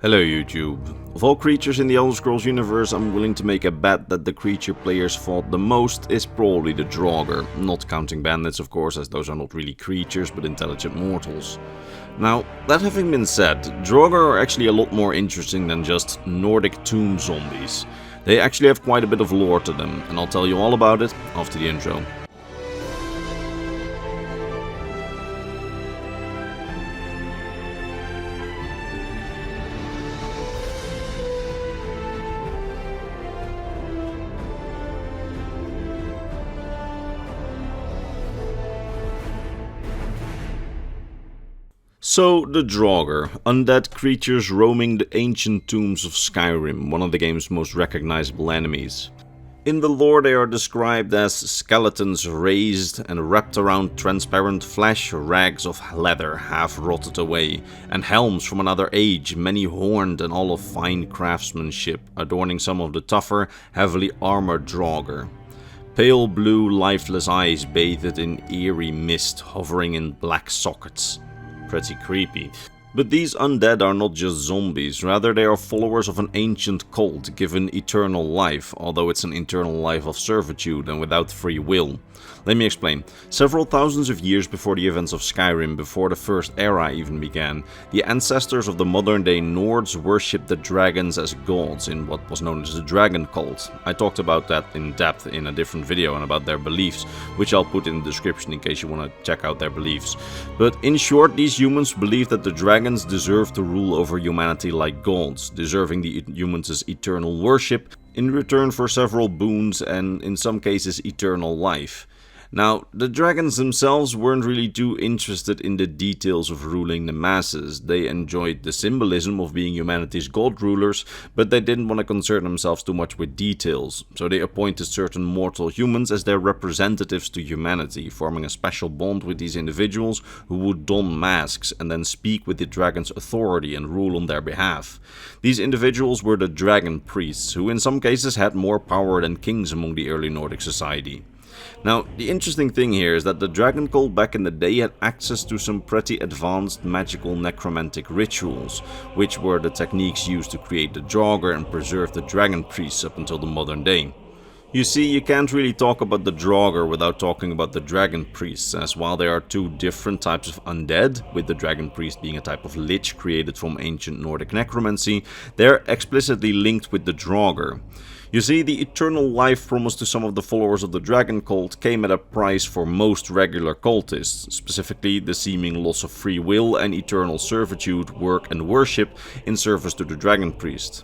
Hello YouTube. Of all creatures in the Elder Scrolls universe, I'm willing to make a bet that the creature players fought the most is probably the Draugr, not counting bandits of course, as those are not really creatures but intelligent mortals. Now, that having been said, Draugr are actually a lot more interesting than just Nordic tomb zombies. They actually have quite a bit of lore to them, and I'll tell you all about it after the intro. So, the Draugr, undead creatures roaming the ancient tombs of Skyrim, one of the game's most recognizable enemies. In the lore they are described as skeletons raised and wrapped around transparent flesh, rags of leather half rotted away, and helms from another age, many horned and all of fine craftsmanship, adorning some of the tougher, heavily armored Draugr. Pale blue, lifeless eyes bathed in eerie mist, hovering in black sockets. Pretty creepy. But these undead are not just zombies, rather they are followers of an ancient cult given eternal life, although it's an eternal life of servitude and without free will. Let me explain. Several thousands of years before the events of Skyrim, before the First Era even began, the ancestors of the modern-day Nords worshipped the dragons as gods in what was known as the dragon cult. I talked about that in depth in a different video and about their beliefs, which I'll put in the description in case you want to check out their beliefs. But in short, these humans believed that the dragons deserved to rule over humanity like gods, deserving the humans' eternal worship in return for several boons and, in some cases, eternal life. Now, the dragons themselves weren't really too interested in the details of ruling the masses. They enjoyed the symbolism of being humanity's god rulers, but they didn't want to concern themselves too much with details. So they appointed certain mortal humans as their representatives to humanity, forming a special bond with these individuals who would don masks and then speak with the dragon's authority and rule on their behalf. These individuals were the dragon priests, who in some cases had more power than kings among the early Nordic society. Now, the interesting thing here is that the dragon cult back in the day had access to some pretty advanced magical necromantic rituals, which were the techniques used to create the Draugr and preserve the dragon priests up until the modern day. You see, you can't really talk about the Draugr without talking about the dragon priests, as while there are two different types of undead, with the dragon priest being a type of lich created from ancient Nordic necromancy, they're explicitly linked with the Draugr. You see, the eternal life promised to some of the followers of the dragon cult came at a price for most regular cultists, specifically the seeming loss of free will and eternal servitude, work and worship in service to the dragon priest.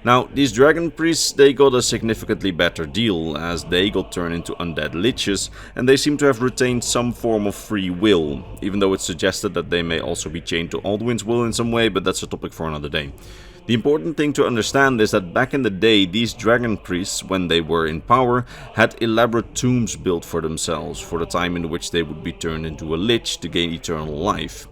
Now, these dragon priests, they got a significantly better deal, as they got turned into undead liches, and they seem to have retained some form of free will, even though it's suggested that they may also be chained to Alduin's will in some way, but that's a topic for another day. The important thing to understand is that back in the day, these dragon priests, when they were in power, had elaborate tombs built for themselves, for the time in which they would be turned into a lich to gain eternal life.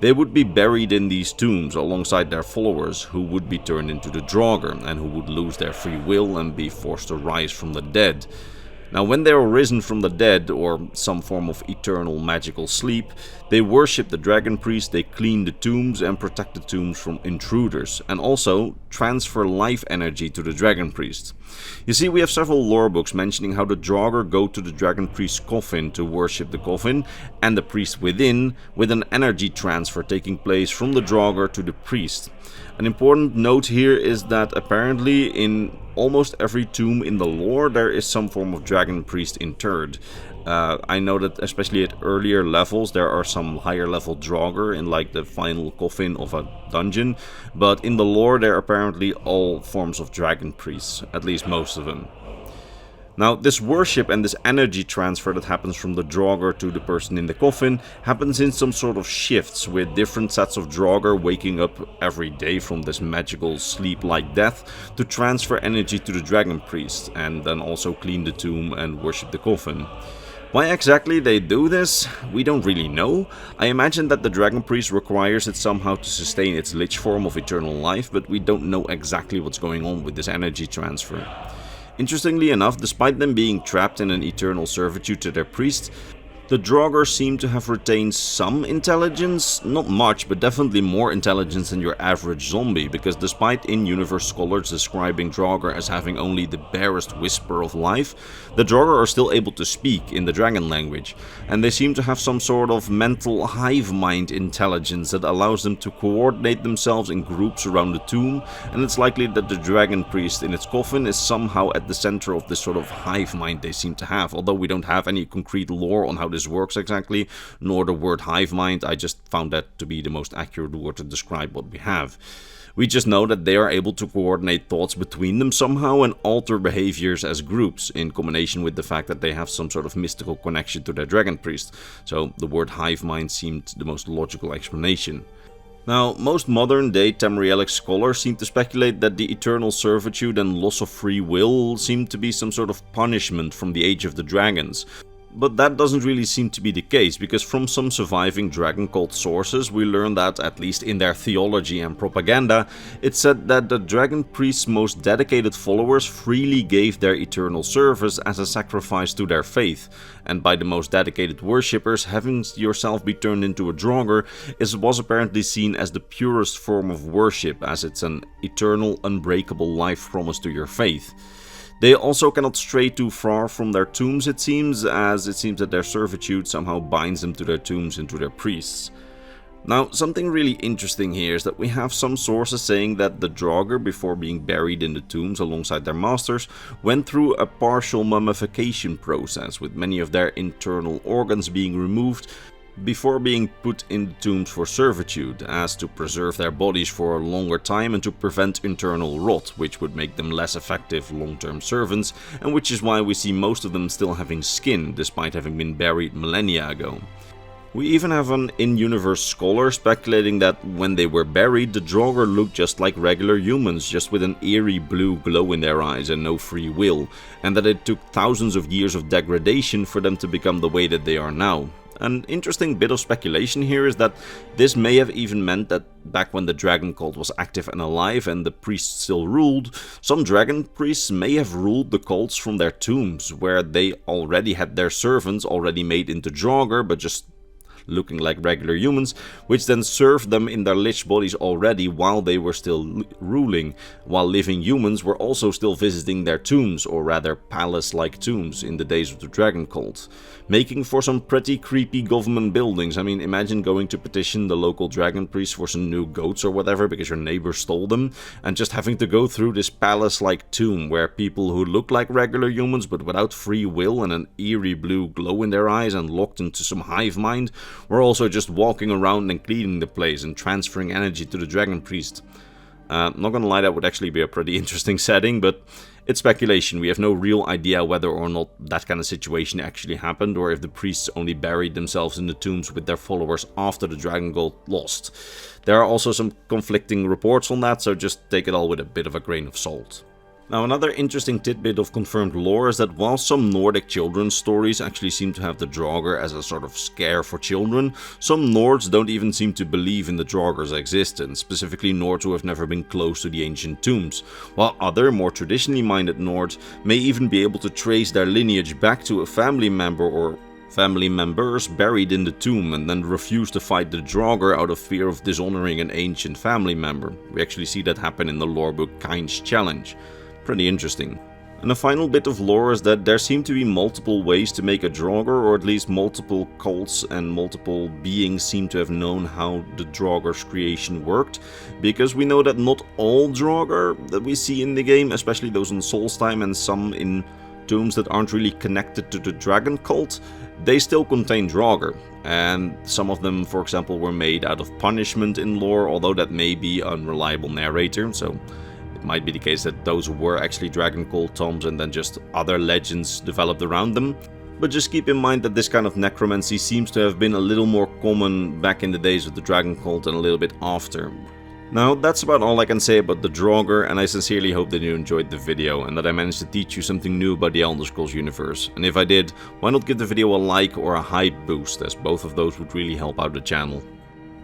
They would be buried in these tombs alongside their followers, who would be turned into the Draugr, and who would lose their free will and be forced to rise from the dead. Now, when they were risen from the dead, or some form of eternal magical sleep, they worshipped the dragon priest, they cleaned the tombs and protect the tombs from intruders, and also transfer life energy to the dragon priest. You see, we have several lore books mentioning how the Draugr go to the dragon priest's coffin to worship the coffin, and the priest within, with an energy transfer taking place from the Draugr to the priest. An important note here is that apparently in almost every tomb in the lore there is some form of dragon priest interred. I know that especially at earlier levels there are some higher level Draugr in like the final coffin of a dungeon, but in the lore there are apparently all forms of dragon priests, at least most of them. Now, this worship and this energy transfer that happens from the Draugr to the person in the coffin happens in some sort of shifts, with different sets of Draugr waking up every day from this magical sleep-like death to transfer energy to the dragon priest, and then also clean the tomb and worship the coffin. Why exactly they do this, we don't really know. I imagine that the dragon priest requires it somehow to sustain its lich form of eternal life, but we don't know exactly what's going on with this energy transfer. Interestingly enough, despite them being trapped in an eternal servitude to their priest, The Draugr seem to have retained some intelligence, not much, but definitely more intelligence than your average zombie, because despite in-universe scholars describing Draugr as having only the barest whisper of life, the Draugr are still able to speak in the dragon language, and they seem to have some sort of mental hive mind intelligence that allows them to coordinate themselves in groups around the tomb, and it's likely that the dragon priest in its coffin is somehow at the center of this sort of hive mind they seem to have, although we don't have any concrete lore on how this works exactly, nor the word hive mind. I just found that to be the most accurate word to describe what we have. We just know that they are able to coordinate thoughts between them somehow and alter behaviors as groups, in combination with the fact that they have some sort of mystical connection to their dragon priest. So the word hive mind seemed the most logical explanation. Now, most modern-day Tamrielic scholars seem to speculate that the eternal servitude and loss of free will seem to be some sort of punishment from the Age of the Dragons. But that doesn't really seem to be the case, because from some surviving dragon cult sources we learn that, at least in their theology and propaganda, it said that the dragon priest's most dedicated followers freely gave their eternal service as a sacrifice to their faith, and by the most dedicated worshippers, having yourself be turned into a Draugr was apparently seen as the purest form of worship, as it's an eternal, unbreakable life promise to your faith. They also cannot stray too far from their tombs, it seems, as it seems that their servitude somehow binds them to their tombs and to their priests. Now, something really interesting here is that we have some sources saying that the Draugr, before being buried in the tombs alongside their masters, went through a partial mummification process, with many of their internal organs being removed before being put in the tombs for servitude, as to preserve their bodies for a longer time and to prevent internal rot, which would make them less effective long-term servants, and which is why we see most of them still having skin, despite having been buried millennia ago. We even have an in-universe scholar speculating that when they were buried, the Draugr looked just like regular humans, just with an eerie blue glow in their eyes and no free will, and that it took thousands of years of degradation for them to become the way that they are now. An interesting bit of speculation here is that this may have even meant that back when the dragon cult was active and alive and the priests still ruled, some dragon priests may have ruled the cults from their tombs, where they already had their servants already made into Draugr, but just looking like regular humans, which then served them in their lich bodies already while they were still ruling, while living humans were also still visiting their tombs, or rather palace-like tombs, in the days of the dragon cult, making for some pretty creepy government buildings. I mean, imagine going to petition the local dragon priest for some new goats or whatever because your neighbor stole them, and just having to go through this palace-like tomb where people who look like regular humans but without free will and an eerie blue glow in their eyes and locked into some hive mind were also just walking around and cleaning the place and transferring energy to the dragon priest. Not gonna lie, that would actually be a pretty interesting setting, but it's speculation. We have no real idea whether or not that kind of situation actually happened, or if the priests only buried themselves in the tombs with their followers after the dragon cult lost. There are also some conflicting reports on that, so just take it all with a bit of a grain of salt. Now, another interesting tidbit of confirmed lore is that while some Nordic children's stories actually seem to have the Draugr as a sort of scare for children, some Nords don't even seem to believe in the Draugr's existence, specifically Nords who have never been close to the ancient tombs, while other, more traditionally minded Nords may even be able to trace their lineage back to a family member or family members buried in the tomb and then refuse to fight the Draugr out of fear of dishonoring an ancient family member. We actually see that happen in the lore book Kain's Challenge. Pretty interesting. And a final bit of lore is that there seem to be multiple ways to make a Draugr, or at least multiple cults and multiple beings seem to have known how the Draugr's creation worked, because we know that not all Draugr that we see in the game, especially those on Solstheim and some in tombs that aren't really connected to the dragon cult, they still contain Draugr, and some of them, for example, were made out of punishment in lore, although that may be an unreliable narrator, so might be the case that those were actually dragon cult tombs and then just other legends developed around them. But just keep in mind that this kind of necromancy seems to have been a little more common back in the days of the dragon cult and a little bit after. Now, that's about all I can say about the Draugr, and I sincerely hope that you enjoyed the video and that I managed to teach you something new about the Elder Scrolls universe. And if I did, why not give the video a like or a hype boost, as both of those would really help out the channel.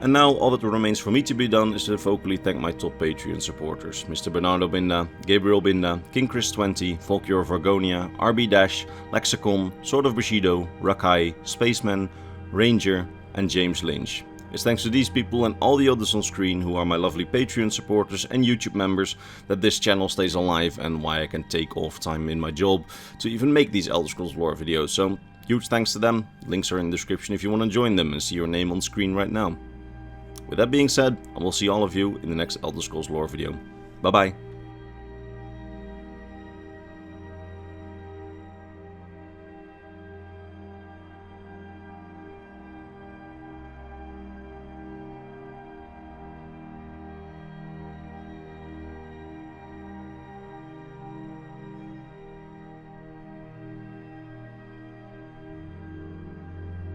And now all that remains for me to be done is to vocally thank my top Patreon supporters: Mr. Bernardo Binda, Gabriel Binda, King Chris 20, Volkior Vargonia, RB Dash, Lexicon, Sword of Bushido, Rakai, Spaceman, Ranger, and James Lynch. It's thanks to these people and all the others on screen who are my lovely Patreon supporters and YouTube members that this channel stays alive and why I can take off time in my job to even make these Elder Scrolls lore videos. So huge thanks to them. Links are in the description if you want to join them and see your name on screen right now. With that being said, I will see all of you in the next Elder Scrolls lore video. Bye bye.